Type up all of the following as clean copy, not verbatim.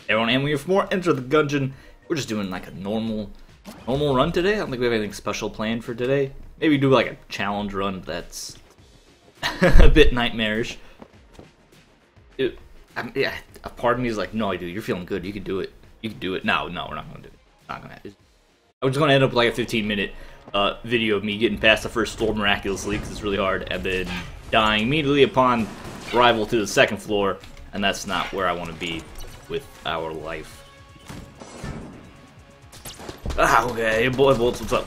Everyone, and we have more Enter the Gungeon. We're just doing like a normal run today. I don't think we have anything special planned for today. Maybe do like a challenge run that's a bit nightmarish. Yeah, a part of me is like, no, dude, you're feeling good. You can do it. You can do it. No, we're not gonna do it. Not gonna happen. I'm just gonna end up with like a 15-minute video of me getting past the first floor miraculously because it's really hard, and then dying immediately upon arrival to the second floor, and that's not where I want to be with our life. Ah, okay, boy, Bolts, what's up?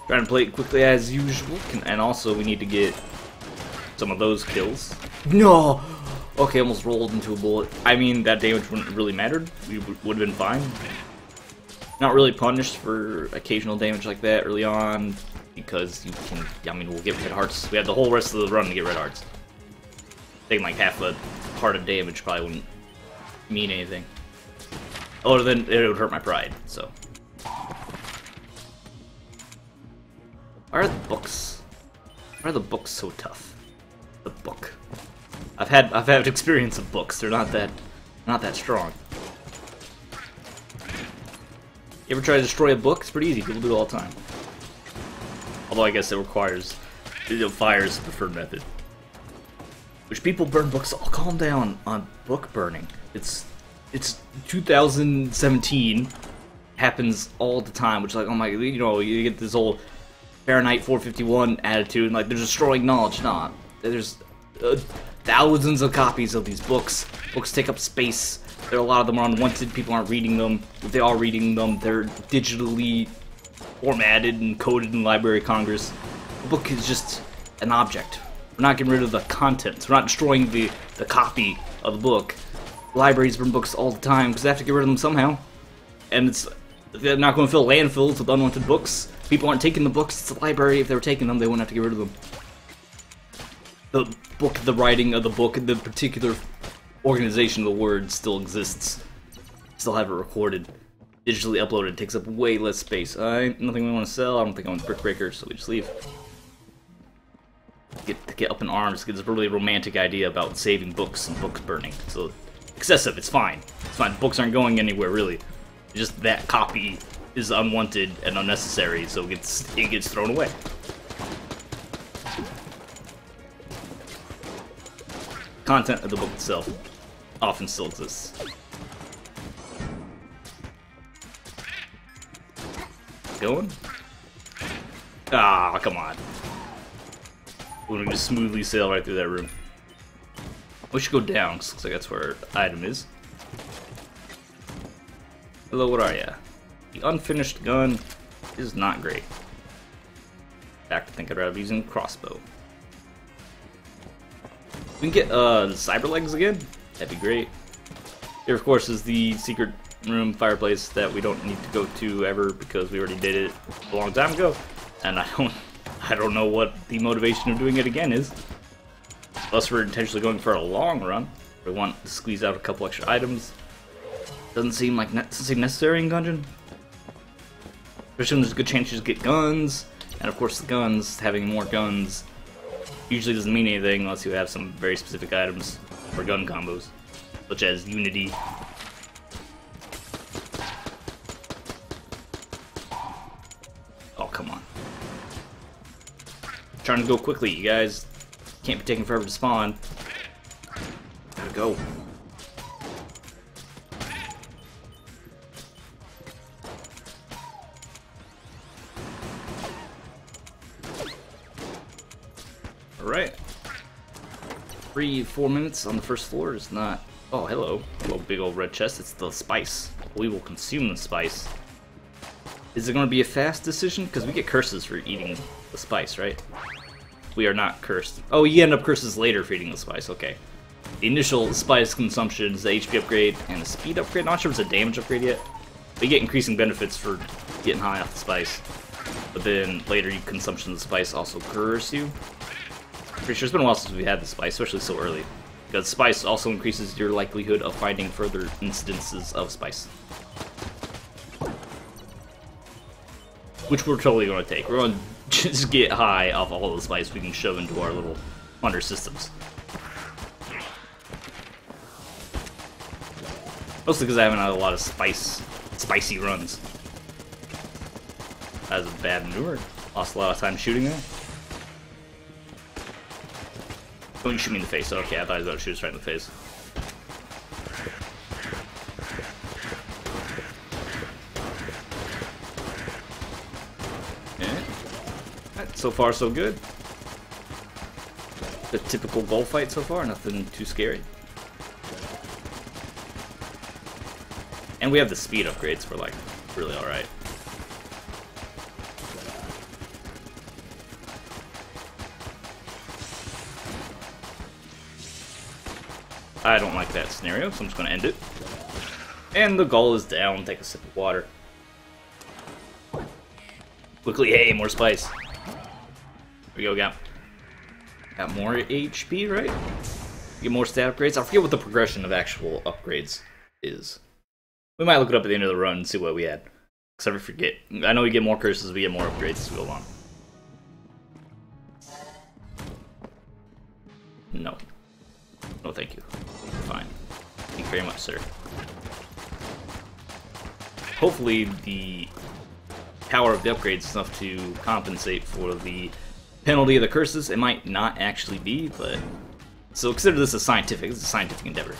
Trying to play it quickly as usual, and also we need to get some of those kills. No! Okay, almost rolled into a bullet. I mean, that damage wouldn't really mattered. We would have been fine. Not really punished for occasional damage like that early on, because you can, I mean, we'll get red hearts. We have the whole rest of the run to get red hearts. Taking like half a heart of damage probably wouldn't mean anything. Other than it would hurt my pride, so. Why are the books? Why are the books so tough? The book. I've had experience of books. They're not that strong. You ever try to destroy a book? It's pretty easy. People do it all the time. Although I guess it requires fire is the preferred method. Which people burn books. Oh, calm down on book burning. It's 2017. Happens all the time. Which like, oh my, you know, you get this whole Fahrenheit 451 attitude, and like they're destroying knowledge. Nah, there's thousands of copies of these books. Books take up space. There are a lot of them are unwanted. People aren't reading them. If they are reading them, they're digitally formatted and coded in Library of Congress. A book is just an object. We're not getting rid of the contents. We're not destroying the copy of the book. Libraries burn books all the time because they have to get rid of them somehow. And they're not going to fill landfills with unwanted books. People aren't taking the books. It's a library. If they were taking them, they wouldn't have to get rid of them. The book, the writing of the book, the particular organization of the words still exists. Still have it recorded. Digitally uploaded. It takes up way less space. Nothing we want to sell. I don't think I want the brick breaker, so we just leave. Get up in arms. Get this really romantic idea about saving books and books burning. So excessive. It's fine. It's fine. Books aren't going anywhere really. Just that copy is unwanted and unnecessary, so it gets thrown away. Content of the book itself often still exists. Going? Ah, come on. We're gonna just smoothly sail right through that room. We should go down, because it looks like that's where our item is. Hello, what are ya? The unfinished gun is not great. In fact, I think I'd rather be using crossbow. We can get the cyber legs again. That'd be great. Here, of course, is the secret room fireplace that we don't need to go to ever because we already did it a long time ago, and I don't know what the motivation of doing it again is. Unless we're intentionally going for a long run. We want to squeeze out a couple extra items. Doesn't seem necessary in Gungeon. Especially when there's a good chance you just get guns, and of course the guns, having more guns, usually doesn't mean anything unless you have some very specific items or gun combos, such as Unity. Oh, come on. Trying to go quickly, you guys. Can't be taking forever to spawn. Gotta go. Alright. 3-4 minutes on the first floor is not... Oh, hello. Hello, big old red chest. It's the spice. We will consume the spice. Is it going to be a fast decision? Because we get curses for eating the spice, right? We are not cursed. Oh, you end up curses later for eating the spice. Okay. The initial spice consumption is the HP upgrade and the speed upgrade. Not sure if it's a damage upgrade yet. But you get increasing benefits for getting high off the spice. But then later, consumption of the spice also curse you. Pretty sure it's been a while since we had the spice, especially so early. Because spice also increases your likelihood of finding further instances of spice. which we're totally going to take. We're going to just get high off all the spice we can shove into our little hunter systems. Mostly because I haven't had a lot of spicy runs. That was a bad maneuver. Lost a lot of time shooting there. Oh, you shoot me in the face. Okay, I thought he was about to shoot us right in the face. So far, so good. The typical goal fight so far, nothing too scary. And we have the speed upgrades for, like, really alright. I don't like that scenario, so I'm just going to end it. And the goal is down. Take a sip of water. Quickly, hey, more spice. Here we go, got more HP, right? Get more stat upgrades. I forget what the progression of actual upgrades is. We might look it up at the end of the run and see what we had. Because I forget. I know we get more curses, we get more upgrades as we go along. No. No, thank you. Fine. Thank you very much, sir. Hopefully the power of the upgrades is enough to compensate for the penalty of the curses. It might not actually be, but so consider this a scientific. It's a scientific endeavor.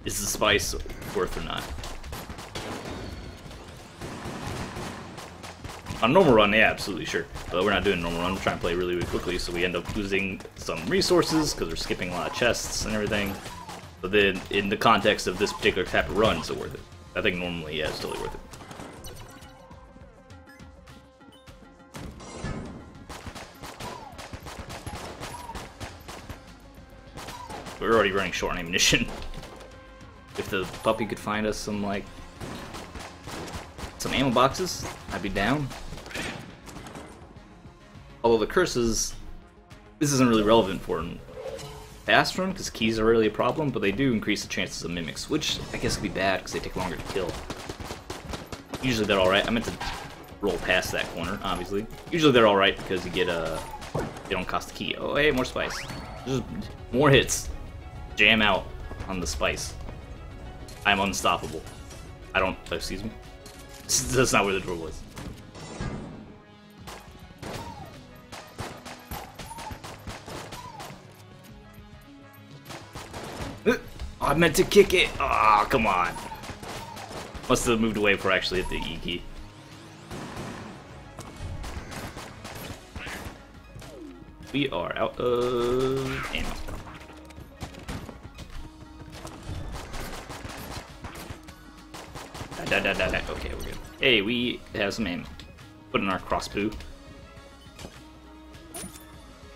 Is the spice worth or not? On a normal run, yeah, absolutely, sure. But we're not doing a normal run. We're trying to play really, really quickly, so we end up losing some resources because we're skipping a lot of chests and everything. But then, in the context of this particular type of run, it's worth it. I think normally, yeah, it's totally worth it. We're already running short on ammunition. If the puppy could find us some, like, some ammo boxes, I'd be down. Although the curses, this isn't really relevant for a fast run, because keys are really a problem, but they do increase the chances of mimics, which I guess could be bad, because they take longer to kill. Usually they're alright. I meant to roll past that corner, obviously. Usually they're alright, because you get, they don't cost a key. Oh, hey, more spice. Just more hits. Jam out on the spice. I'm unstoppable. I don't, excuse me. That's not where the door was. I meant to kick it. Ah, oh, come on. Must have moved away before I actually hit the E key. We are out of ammo. Okay, we're good. Hey, we have some ammo. Put in our crossbow.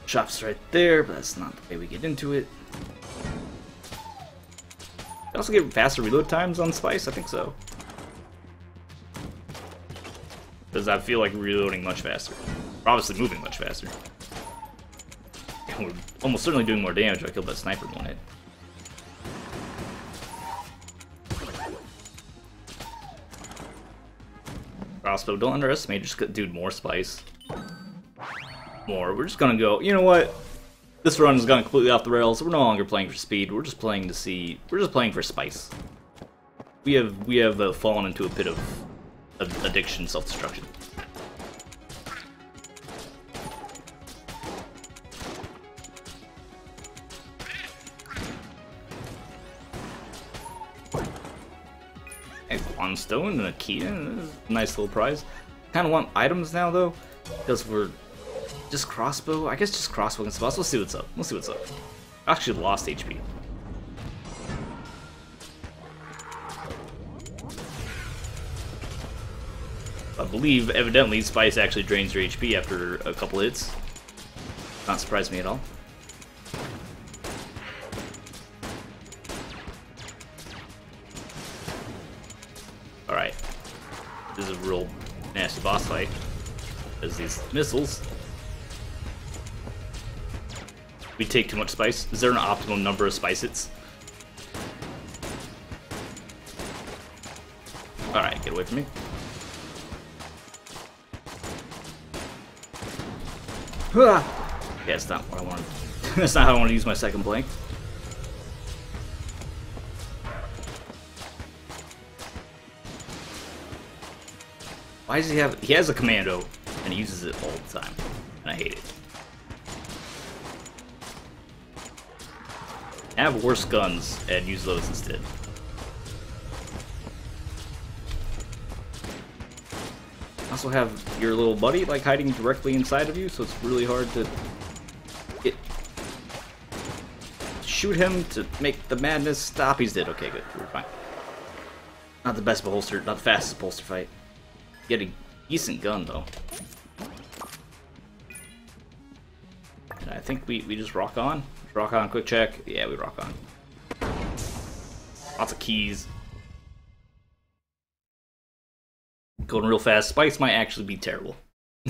Shop's right there, but that's not the way we get into it. You also get faster reload times on spice? I think so. Because I feel like reloading much faster. We're obviously moving much faster. And we're almost certainly doing more damage if I killed that sniper in one hit. Crossbow, don't underestimate, just dude, more spice. More. We're just gonna go, you know what? This run has gone completely off the rails. We're no longer playing for speed. We're just playing to see. We're just playing for spice. We have fallen into a pit of addiction, self-destruction. A Quanstone and a key. Nice little prize. Kind of want items now though, because we're. Just crossbow? I guess just crossbow and spots. We'll see what's up. We'll see what's up. I actually lost HP. I believe, evidently, spice actually drains your HP after a couple hits. Not surprised me at all. Alright. This is a real nasty boss fight. There's these missiles. We take too much spice. Is there an optimum number of spice hits? Get away from me. Yeah, that's not what I wanted. That's not how I want to use my second blank. Why does he have... He has a commando, and he uses it all the time. And I hate it. Have worse guns, and use those instead. Also have your little buddy, like, hiding directly inside of you, so it's really hard to get... Shoot him to make the madness stop. He's dead. Okay, good. We're fine. Not the best bolster, not the fastest bolster fight. Get a decent gun, though. And I think we just rock on. Rock on, quick check. Yeah, we rock on. Lots of keys. Going real fast. Spice might actually be terrible.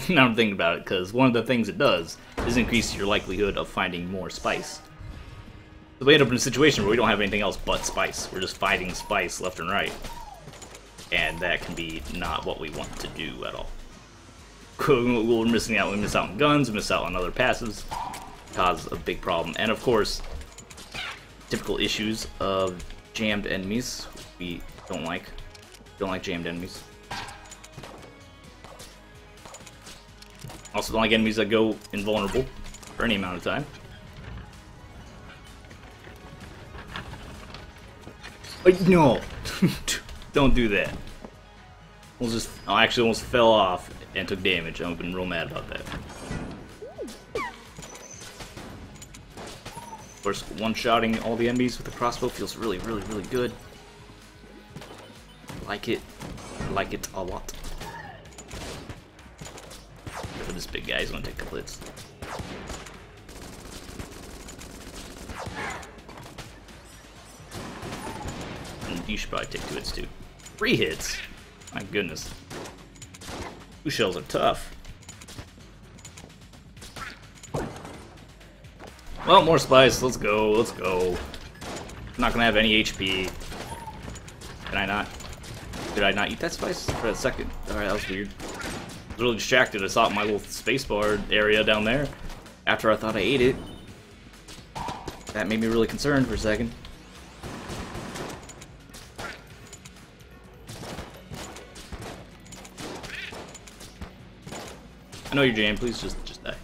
Now I'm thinking about it, because one of the things it does is increase your likelihood of finding more spice. So we end up in a situation where we don't have anything else but spice. We're just fighting spice left and right. And that can be not what we want to do at all. We're missing out. We miss out on guns, we miss out on other passives. Cause a big problem. And of course, typical issues of jammed enemies. We don't like. Don't like jammed enemies. Also don't like enemies that go invulnerable for any amount of time. No! Don't do that. I actually almost fell off and took damage. I've been real mad about that. Of course, one-shotting all the enemies with the crossbow feels really, really, really good. I like it. I like it a lot. Except for this big guy, he's gonna take a couple hits. And you should probably take 2 hits too. 3 hits? My goodness. 2 shells are tough. Well, more spice. Let's go. Let's go. I'm not gonna have any HP. Can I not? Did I not eat that spice for a second? Alright, that was weird. I was really distracted. I saw it in my little spacebar area down there. After I thought I ate it. That made me really concerned for a second. I know you're jammed, please just die.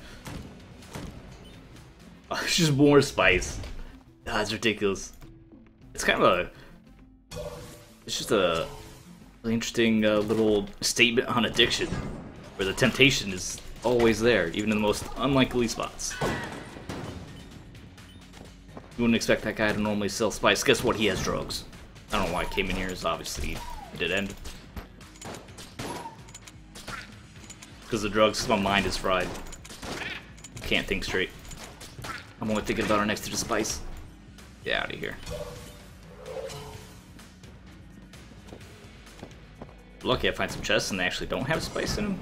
Oh, it's just more spice. Ah, it's ridiculous. It's kind of a... It's just a really interesting little statement on addiction, where the temptation is always there, even in the most unlikely spots. You wouldn't expect that guy to normally sell spice. Guess what? He has drugs. I don't know why I came in here, it's obviously a dead end. Because the drugs, my mind is fried. Can't think straight. I'm only thinking about our next to the spice. Get out of here. Lucky I find some chests and they actually don't have spice in them.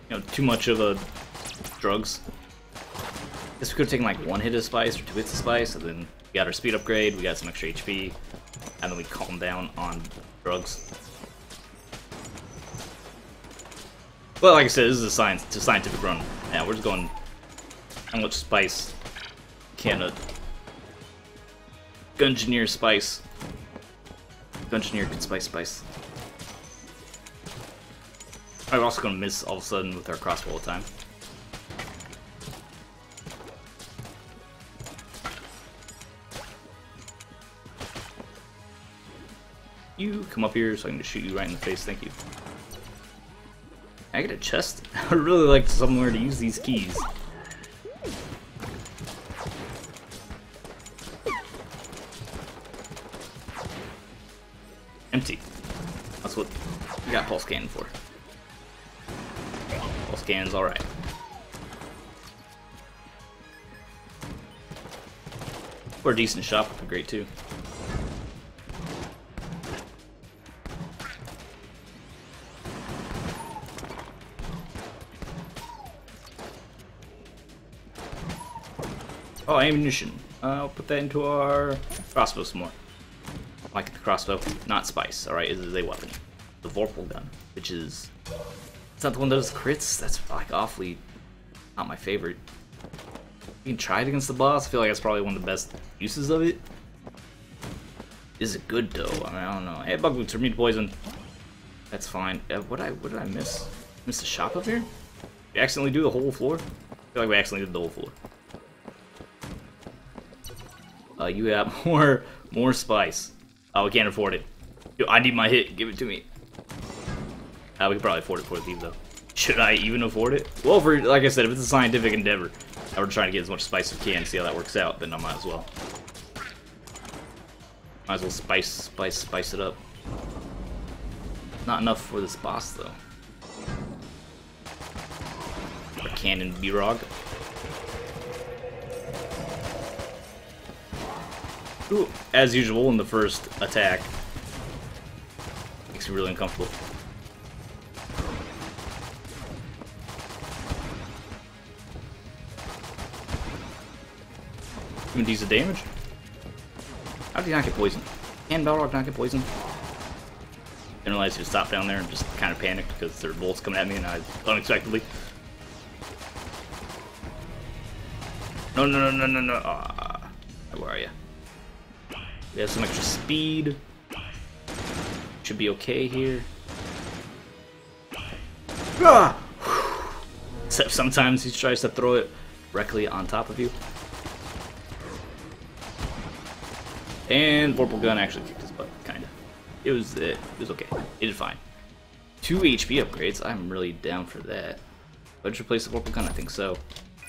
You know, too much of a drugs. Guess we could have taken like 1 hit of spice or 2 hits of spice, and then we got our speed upgrade, we got some extra HP, and then we calm down on drugs. But like I said, this is a scientific run. Yeah, we're just going how much spice can a Gungeoneer spice. Gungeoneer can spice. We're also gonna miss all of a sudden with our crossbow all the time. You come up here so I can just shoot you right in the face, thank you. I get a chest? I would really like somewhere to use these keys. Empty. That's what we got pulse cannon for. Pulse cannon's alright. For a decent shop would be great too. Oh, ammunition. I'll put that into our crossbow some more. I like the crossbow, not spice. Alright, it is a weapon. The Vorpal gun, which is... It's not the one that does crits. That's like awfully not my favorite. You can try it against the boss. I feel like that's probably one of the best uses of it. Is it good though? I mean, I don't know. Hey, bug boots are meat poison. That's fine. What did I miss? Miss the shop up here? We accidentally do the whole floor? I feel like we accidentally did the whole floor. You have more spice. Oh, we can't afford it. Yo, I need my hit. Give it to me. We can probably afford it for the thief though. Should I even afford it? Well, for like I said, if it's a scientific endeavor, I would try to get as much spice as we can, see how that works out. Then I might as well. Might as well spice it up. Not enough for this boss though. A cannon B-Rog. Ooh, as usual in the first attack. Makes me really uncomfortable. Doing decent damage. How did he not get poisoned? Can Balrog not get poisoned? Didn't realize he would stop down there and just kind of panicked because there were bolts coming at me and I unexpectedly. No. Where are you? We have some extra speed. Should be okay here. Ah! Except sometimes he tries to throw it directly on top of you. And Vorpal gun actually kicked his butt, kinda. It was okay. It did fine. 2 HP upgrades. I'm really down for that. But just replace the Vorpal gun, I think so.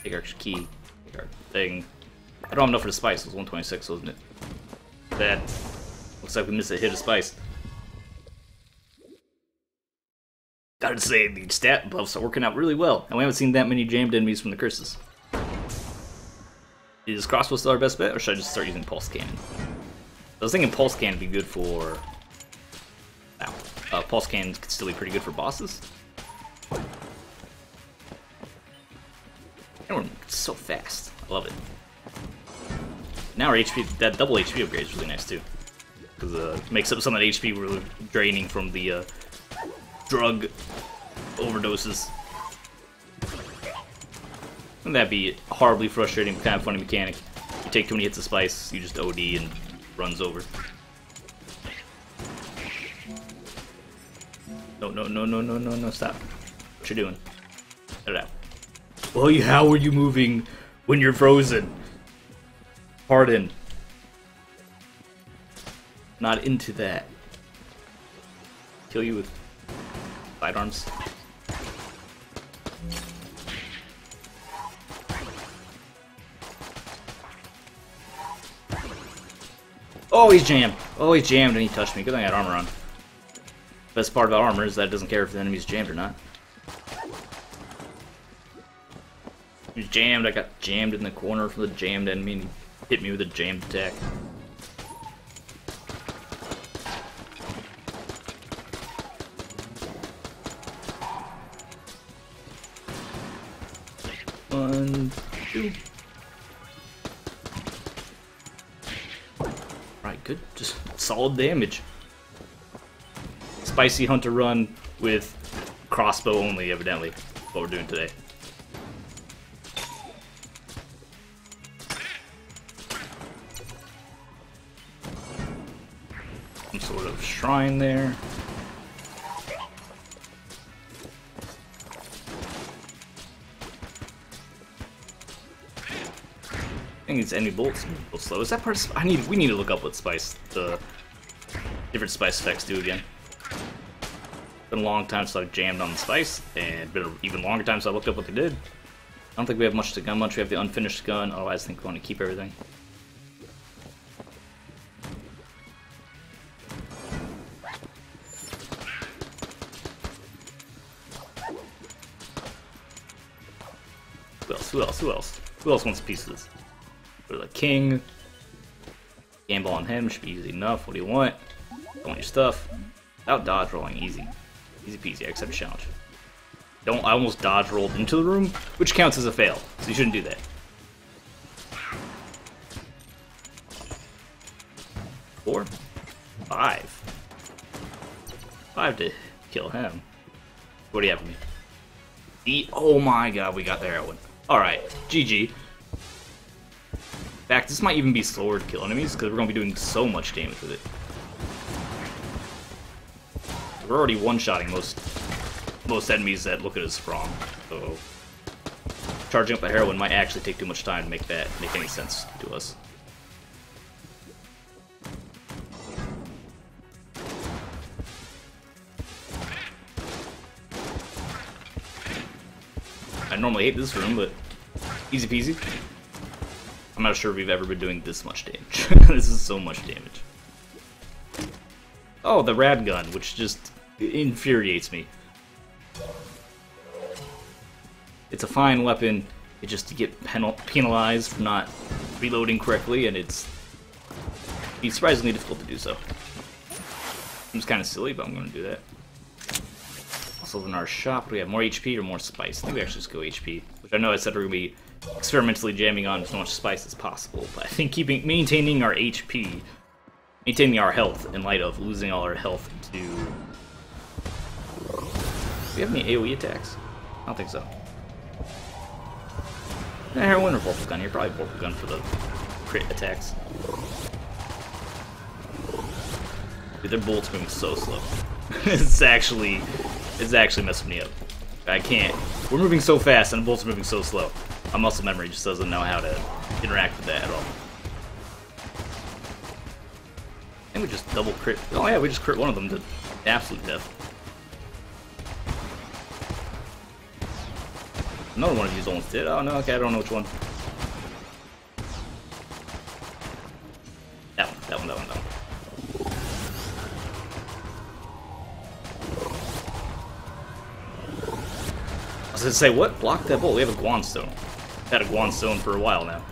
Take our extra key. Take our thing. I don't have enough for the spice. It was 126, wasn't it? That looks like we missed a hit of spice. Gotta say, the stat buffs are working out really well, and we haven't seen that many jammed enemies from the curses. Is crossbow still our best bet, or should I just start using pulse cannon? I was thinking pulse cannon would be good for... Wow. Pulse cannon could still be pretty good for bosses. And we're so fast. I love it. Now our HP, that double HP upgrade is really nice too. Because it makes up some of the HP we're draining from the drug overdoses. Wouldn't that be a horribly frustrating, kind of funny mechanic? You take too many hits of spice, you just OD and runs over. No, stop. What you doing? Get it out. Well, how are you moving when you're frozen? Pardon. Not into that. Kill you with sidearms. Oh, he's jammed. Oh, he's jammed and he touched me. Good thing I had armor on. Best part about armor is that it doesn't care if the enemy's jammed or not. He's jammed. I got jammed in the corner from the jammed enemy and he hit me with a jammed attack. One, two. Right, good. Just solid damage. Spicy Hunter run with crossbow only, evidently. What we're doing today. Some sort of shrine there. I think it's enemy bolts move slow. Is that part of we need to look up what spice the different spice effects do again. Been a long time since I've jammed on the spice, and been an even longer time since I looked up what they did. I don't think we have much to gun. We have the unfinished gun. Otherwise, I think we want to keep everything. Who else? Who else wants a piece of this? Go to the king. Gamble on him. Should be easy enough. What do you want? Don't want your stuff. Without dodge rolling, easy. Easy peasy, I accept a challenge. I almost dodge rolled into the room, which counts as a fail, so you shouldn't do that. 5. 5 to kill him. What do you have for me? Oh my god, we got the heroin. Alright, GG. In fact, this might even be slower to kill enemies, because we're going to be doing so much damage with it. We're already one-shotting most enemies that look at us wrong, so charging up a heroin might actually take too much time to make any sense to us. I normally hate this room, but easy peasy. I'm not sure we've ever been doing this much damage. This is so much damage. Oh, the rad gun, which just infuriates me. It's a fine weapon, it just get penalized for not reloading correctly, and it's surprisingly difficult to do so. Seems kind of silly, but I'm going to do that. Also in our shop, we have more HP or more spice. I think we actually just go HP, which I know I said we're going to be experimentally jamming on as much spice as possible, but I think maintaining our HP, maintaining our health in light of losing all our health to... Do we have any AoE attacks? I don't think so. Heroin or Vorpal Gun? You're probably Vorpal Gun for the crit attacks. Dude, their bullets moving so slow. It's actually messing me up. I can't. We're moving so fast and the bullets are moving so slow. My muscle memory just doesn't know how to interact with that at all. I think we just double crit. Oh yeah, we just crit one of them to absolute death. Another one of these almost did. Oh no, okay, I don't know which one. That one. I was gonna say, what? Block that bolt. We have a Guan Stone. We've had a Guan Stone for a while now.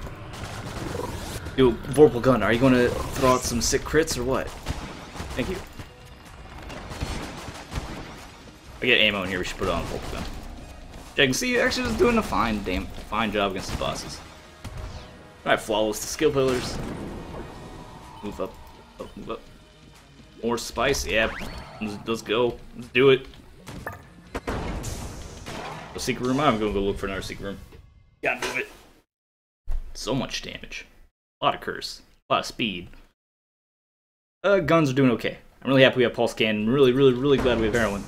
Dude, Vorpal Gun, are you gonna throw out some sick crits or what? Thank you. I get ammo in here, we should put it on Vorpal Gun. I can see actually just doing a fine job against the bosses. Alright, flawless to skill pillars. Move up, move up. More spice, yeah. Let's go. Let's do it. The secret room, I'm gonna go look for another secret room. Gotta move it. So much damage. A lot of curse. A lot of speed. Guns are doing okay. I'm really happy we have pulse cannon. Really glad we have heroin.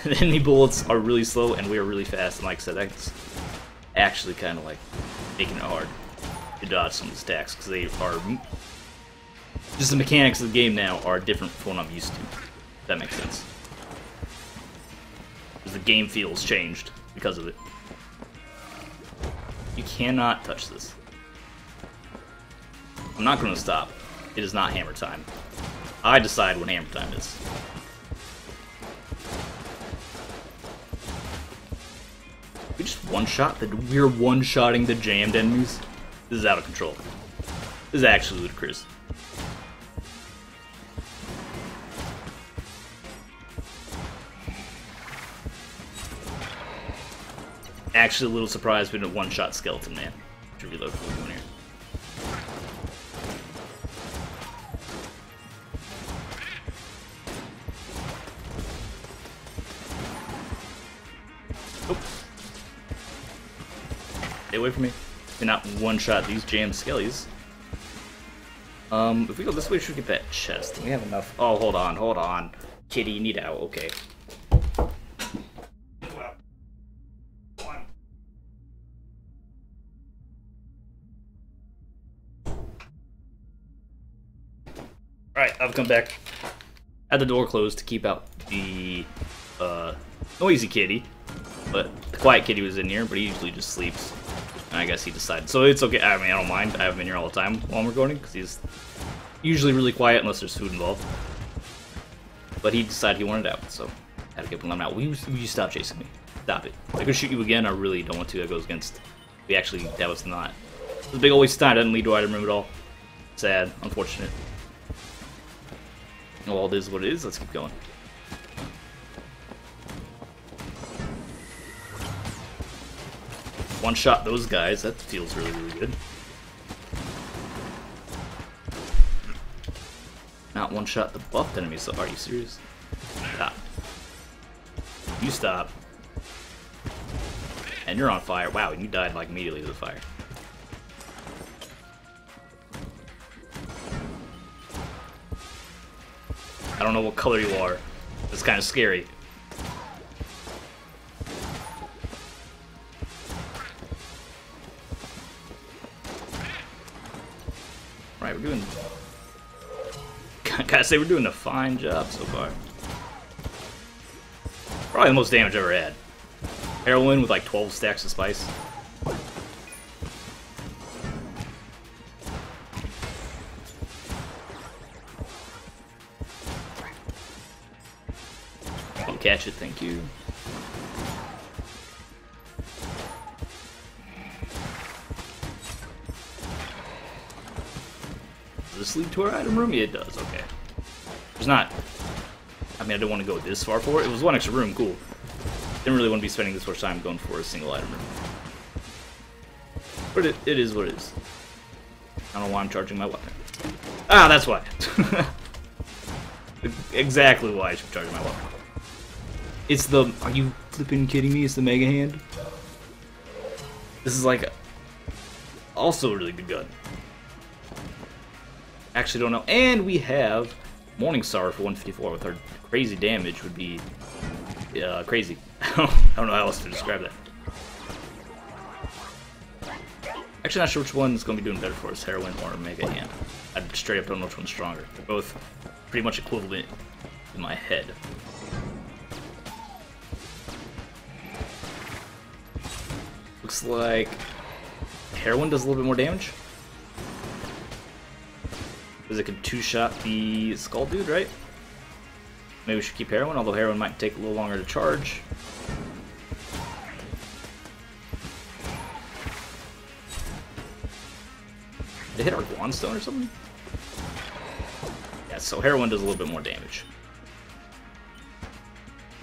The enemy bullets are really slow and we are really fast, and like I said, that's actually kind of like making it hard to dodge some of the stacks, because they are just the mechanics of the game now are different from what I'm used to, if that makes sense. Because the game feels changed because of it. You cannot touch this. I'm not going to stop. It is not hammer time. I decide when hammer time is. We just one-shot we're one-shotting the jammed enemies? This is out of control. This is actually ludicrous. Actually a little surprised we didn't one-shot Skeleton Man. To reload what we're doing here. Stay away from me. And not one-shot these jammed skellies. If we go this way, we should get that chest. We have enough. Oh, hold on. Kitty, you need out. Okay. Alright, I've come back. Had the door closed to keep out the noisy kitty. But the quiet kitty was in here, but he usually just sleeps. And I guess he decided. So it's okay. I mean, I don't mind. I have him in here all the time while I'm recording, because he's usually really quiet unless there's food involved. But he decided he wanted out, so I had to get him out. Will you stop chasing me? Stop it. I could shoot you again. I really don't want to. That goes against... that was not... It was a big old waste of time. Doesn't lead to item room at all. Sad. Unfortunate. Well, it is what it is. Let's keep going. One-shot those guys. That feels really good. not one-shot the buffed enemies. So are you serious? Stop. You stop. And you're on fire. Wow, and you died like immediately to the fire. I don't know what color you are. It's kind of scary. Right, we're doing... Gotta say, we're doing a fine job so far. Probably the most damage I've ever had. Heroin with like 12 stacks of spice. I'll catch it, thank you. Does this lead to our item room? Yeah, it does, okay. There's not... I mean, I didn't want to go this far for it. It was one extra room, cool. Didn't really want to be spending this much time going for a single item room. But it is what it is. I don't know why I'm charging my weapon. Ah, that's why. Exactly why I should charge my weapon. It's the... Are you flipping kidding me? It's the Mega Hand. This is like... Also a really good gun. Actually don't know. And we have Morningstar for 154 with our crazy damage would be crazy. I don't know how else to describe that. Actually not sure which one's going to be doing better for us, Heroin or Mega Hand. I straight up don't know which one's stronger. They're both pretty much equivalent in my head. Looks like Heroin does a little bit more damage. Because it can two-shot the Skull Dude, right? Maybe we should keep Heroin, although Heroin might take a little longer to charge. Did it hit our Guanstone or something? Yeah, so Heroin does a little bit more damage.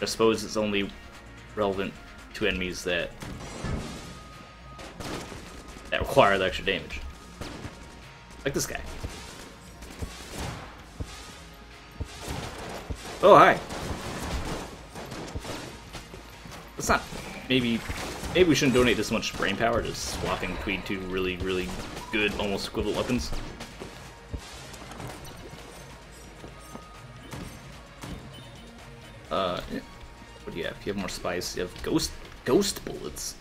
I suppose it's only relevant to enemies that require the extra damage. Like this guy. Oh, hi. Let's not... Maybe we shouldn't donate this much brain power to swapping between two really, really good, almost equivalent weapons. What do you have? You have more spice. You have ghost bullets.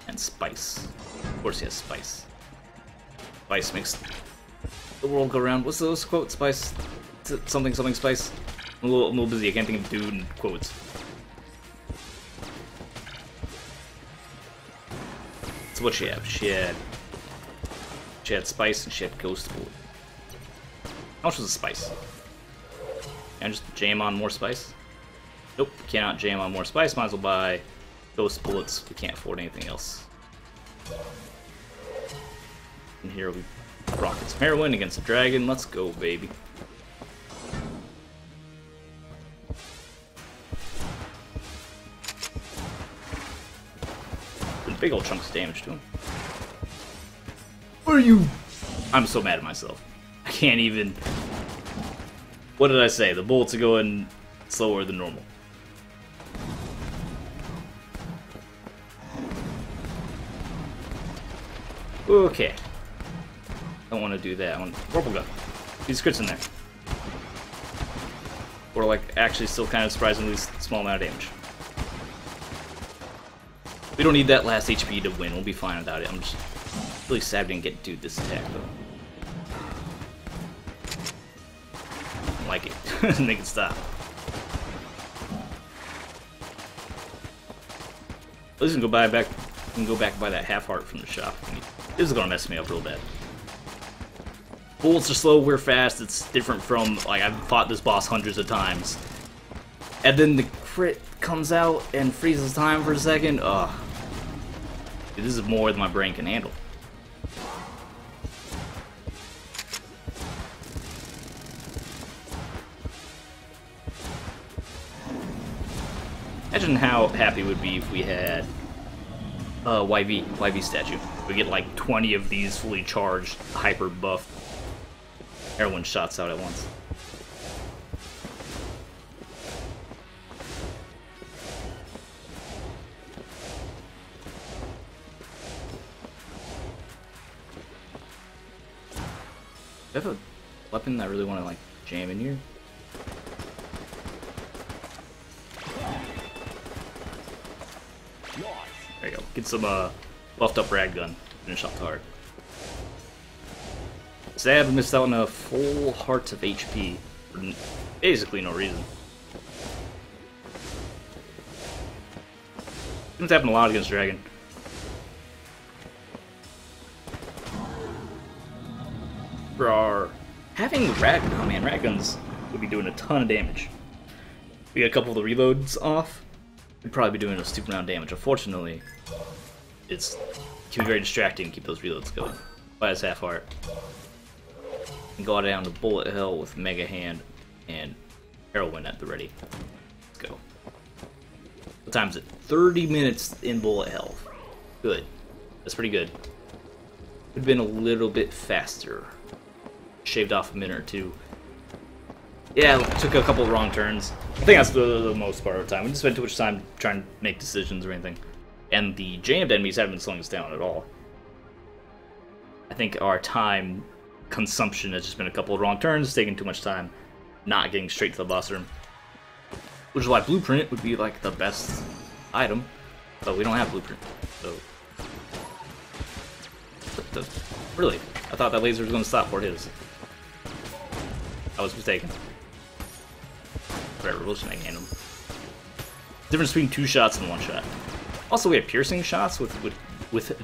And spice. Of course he has spice. Spice makes the world go round. What's those quote? Spice? Something, something spice? I'm a little busy, I can't think of dude in quotes. So what she have? She had spice and she had ghost bullet. How much was the spice? Can I just jam on more spice? Nope, cannot jam on more spice. Might as well buy ghost bullets. We can't afford anything else. And here we rocket some heroin against the dragon. Let's go, baby. Big old chunks of damage to him. What are you? I'm so mad at myself. I can't even... What did I say? The bullets are going slower than normal. Okay. Don't want to do that. I want purple gun. These crits in there. Or like actually still kind of surprisingly small amount of damage. We don't need that last HP to win. We'll be fine without it. I'm just really sad we didn't get to do this attack, though. I don't like it. Make it stop. At least we can go back and buy that half heart from the shop. This is gonna mess me up real bad. Bullets are slow, we're fast. It's different from, like, I've fought this boss hundreds of times. And then the crit comes out and freezes time for a second. Ugh. Dude, this is more than my brain can handle. Imagine how happy we'd be if we had YV statue. We get like 20 of these fully charged, hyper buffed heroin shots out at once. Do I have a weapon that I really want to like jam in here? There you go. Get some buffed up rad gun. Finish off the heart. Sad we missed out on a full heart of HP for basically no reason. It's happened a lot against Dragon. For our having rad, oh man, rad guns would be doing a ton of damage. We got a couple of the reloads off. We'd probably be doing a stupid amount of damage. Unfortunately, it can be very distracting to keep those reloads going. Buy us half heart. And go down to bullet hell with mega hand and heroin at the ready. Let's go. What time is it? 30 minutes in bullet hell. Good. That's pretty good. Could have been a little bit faster. Shaved off a minute or two. Yeah, took a couple of wrong turns. I think that's the most part of the time. We didn't spend too much time trying to make decisions or anything. And the jammed enemies haven't been slowing us down at all. I think our time consumption has just been a couple of wrong turns, taking too much time, not getting straight to the boss room. Which is why Blueprint would be like the best item, but we don't have Blueprint, so... Really? I thought that laser was going to stop where it is. I was mistaken. Right, revolutionary handle. Difference between 2 shots and 1 shot. Also, we have piercing shots with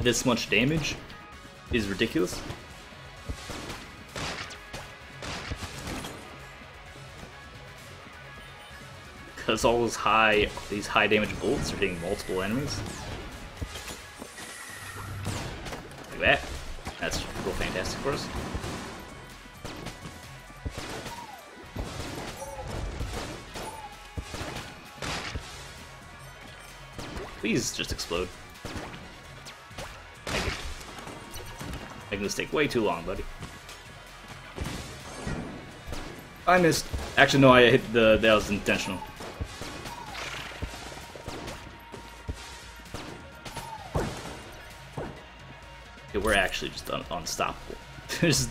this much damage is ridiculous. Because all these high damage bullets are hitting multiple enemies. Look at that. That's real fantastic for us. Please just explode. Thank you. Making this take way too long, buddy. I missed. Actually, no, I hit that was intentional. Okay, we're actually just unstoppable. This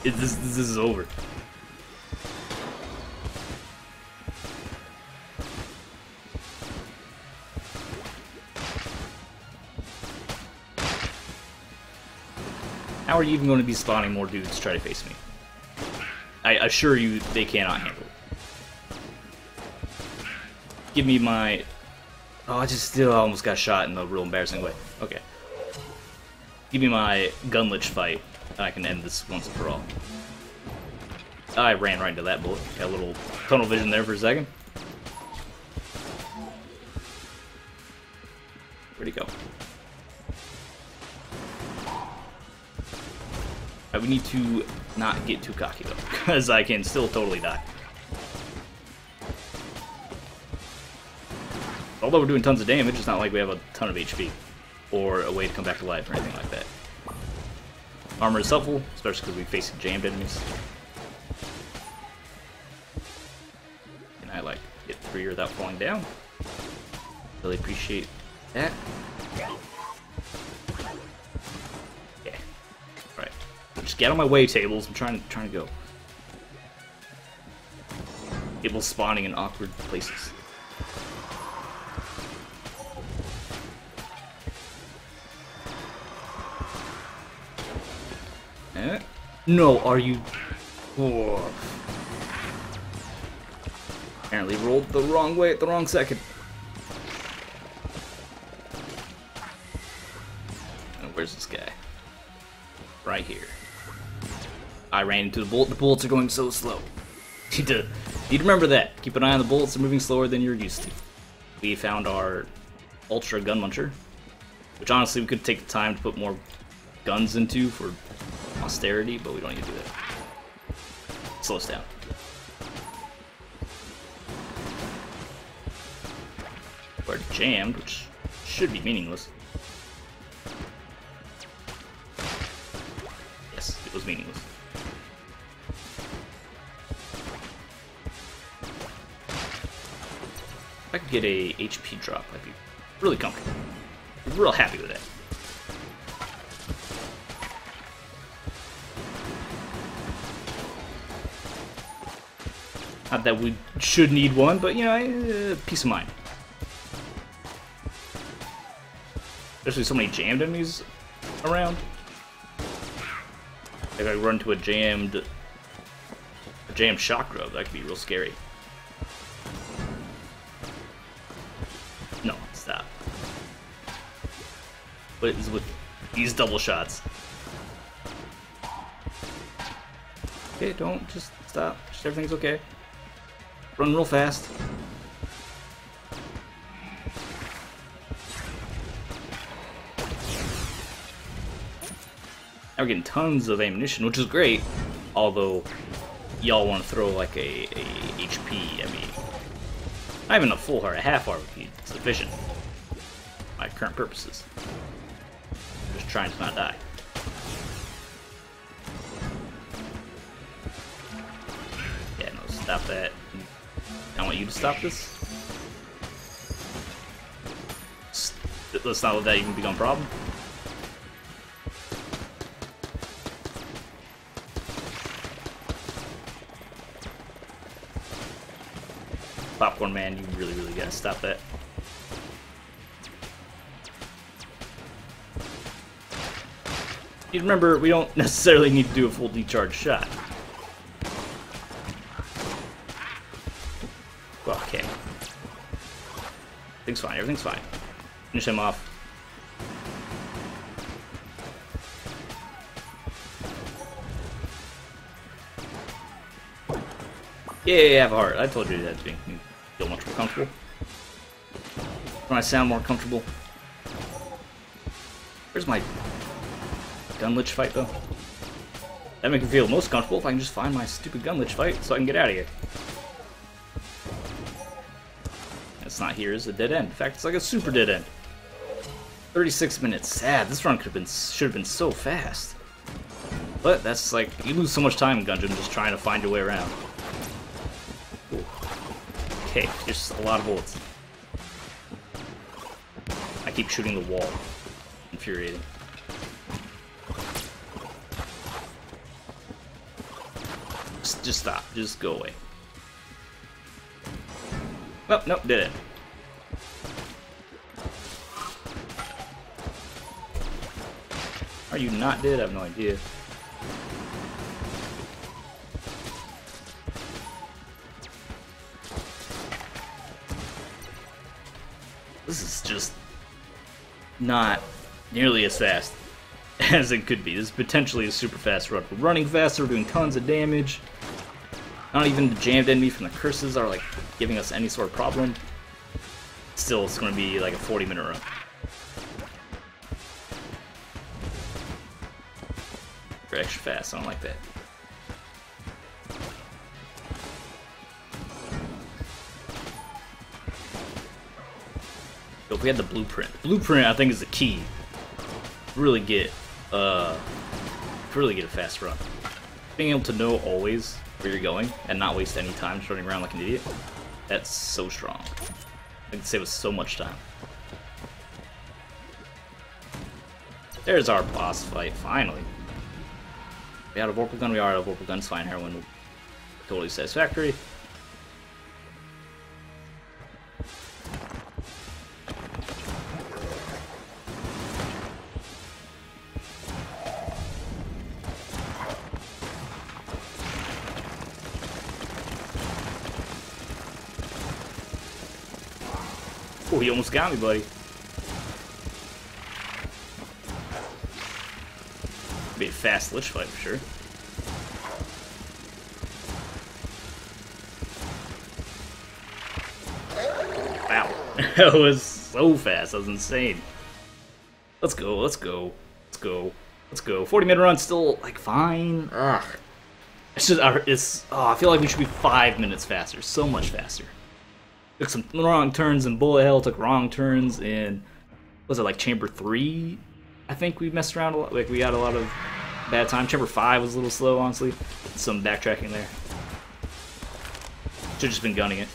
is over. How are you even going to be spawning more dudes to try to face me? I assure you they cannot handle it. Give me my... Oh, I just still almost got shot in a real embarrassing way. Okay. Give me my Gunlich fight, and I can end this once and for all. I ran right into that bullet. Got a little tunnel vision there for a second. Where'd he go? We need to not get too cocky though, because I can still totally die. Although we're doing tons of damage, it's not like we have a ton of HP, or a way to come back to life or anything like that. Armor is helpful, especially because we face jammed enemies. Can I like get through without falling down? Really appreciate that. Just get out of my way, tables. I'm trying to go. Tables spawning in awkward places. No, are you? Oh. Apparently rolled the wrong way at the wrong second. Oh, where's this guy? Right here. I ran into the bullet. The bullets are going so slow. Need to remember that. Keep an eye on the bullets. They're moving slower than you're used to. We found our Ultra Gun Muncher, which honestly we could take the time to put more guns into for austerity, but we don't need to do that. Slow us down. We're jammed, which should be meaningless. Yes, it was meaningless. If I could get a HP drop, I'd be really comfortable. I'm real happy with that. Not that we should need one, but you know, peace of mind. Especially so many jammed enemies around. If I run to a jammed shock grove, that could be real scary. No, stop. What is with these double shots? Okay, don't just stop. Just everything's okay. Run real fast. Now we're getting tons of ammunition, which is great. Although, y'all want to throw like a HP. I mean, not even a full heart, a half heart would be sufficient. My current purposes. Just trying to not die. Yeah, no, stop that. I want you to stop this. Let's not let that even become a problem. Popcorn man, you really gotta stop that. You remember, we don't necessarily need to do a full decharge shot. Well, okay. Everything's fine, everything's fine. Finish him off. Yeah, have a heart. I told you that to make me feel much more comfortable. When I sound more comfortable. Where's my gun-lich fight, though? That makes me feel most comfortable if I can just find my stupid gun-lich fight so I can get out of here. It's not here, it's a dead end. In fact, it's like a super dead end. 36 minutes. Sad. This run should have been so fast. But that's like, you lose so much time in Gungeon just trying to find your way around. Ooh. Okay, just a lot of bullets. I keep shooting the wall. Infuriating. Just stop. Just go away. Oh, nope, did it. Are you not dead? I have no idea. This is just not nearly as fast as it could be. This is potentially a super fast run. We're running faster, we're doing tons of damage. Not even the jammed enemy from the curses are like giving us any sort of problem. Still, it's going to be like a 40-minute run. We're extra fast, I don't like that. So if we had the blueprint. Blueprint, I think, is the key. Really get a fast run. Being able to know always where you're going and not waste any time just running around like an idiot. That's so strong. It can save us so much time. There's our boss fight, finally. We out of Vorpal Gun, we are out of Vorpal Gun, it's fine, heroin. Totally satisfactory. Oh, he almost got me, buddy. Be a fast lich fight for sure. Wow, that was so fast. That was insane. Let's go. Let's go. Let's go. Let's go. 40-minute run, still like fine. Ugh. It's just I feel like we should be 5 minutes faster. So much faster. Took some wrong turns in bullet hell. Took wrong turns in, was it like chamber 3? I think we messed around a lot. Like we had a lot of bad time. Chamber 5 was a little slow, honestly. Some backtracking there. Should've just been gunning it.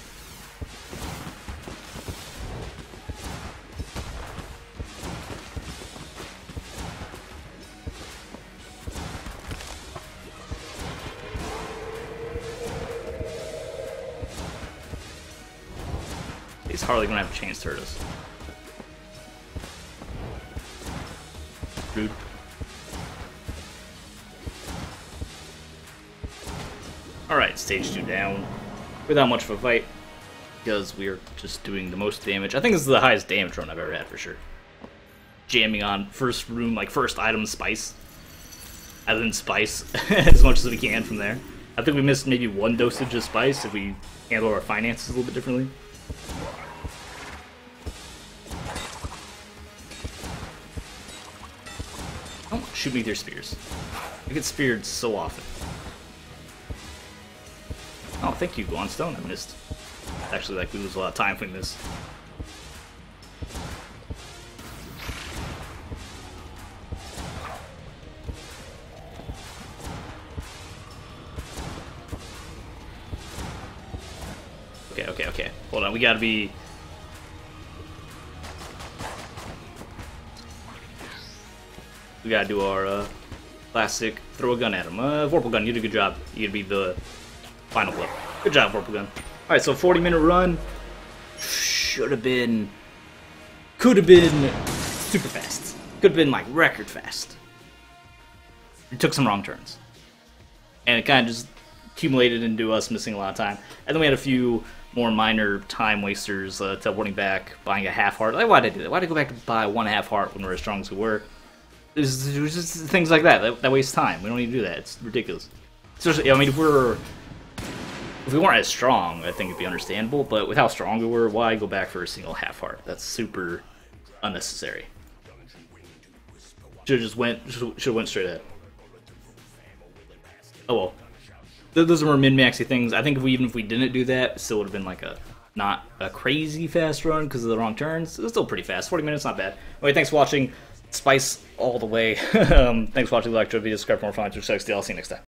he's hardly gonna have a chance to hurt us. Rude. Alright, stage 2 down. Without much of a fight, because we're just doing the most damage. I think this is the highest damage run I've ever had for sure. Jamming on first room, like first item spice. And then spice as much as we can from there. I think we missed maybe one dosage of spice if we handle our finances a little bit differently. Don't shoot me with your spears. I get speared so often. Oh, thank you, Gungeon. I missed. Actually, like, we lose a lot of time from this. Okay. Hold on, we gotta be... We gotta do our, classic throw a gun at him. Vorpal gun, you did a good job. You gotta be the final blow. Good job, Vorpal gun. Alright, so 40-minute run. Should have been... Could have been super fast. Could have been, like, record fast. It took some wrong turns. And it kind of just accumulated into us missing a lot of time. And then we had a few more minor time wasters, teleporting back, buying a half heart. Like, why did I do that? Why did I go back to buy 1.5 heart when we were as strong as we were? It was just things like that. That wastes time. We don't need to do that. It's ridiculous. Especially, I mean, if we weren't as strong, I think it'd be understandable. But with how strong we were, why go back for a single half heart? That's super unnecessary. Should have went straight ahead. Oh well. Those are min-maxy things. I think even if we didn't do that, it still would have been like not a crazy fast run because of the wrong turns. It was still pretty fast. 40 minutes, not bad. Anyway, thanks for watching. Spice all the way. Thanks for watching. Like, video, subscribe for more fun. I'll see you next time.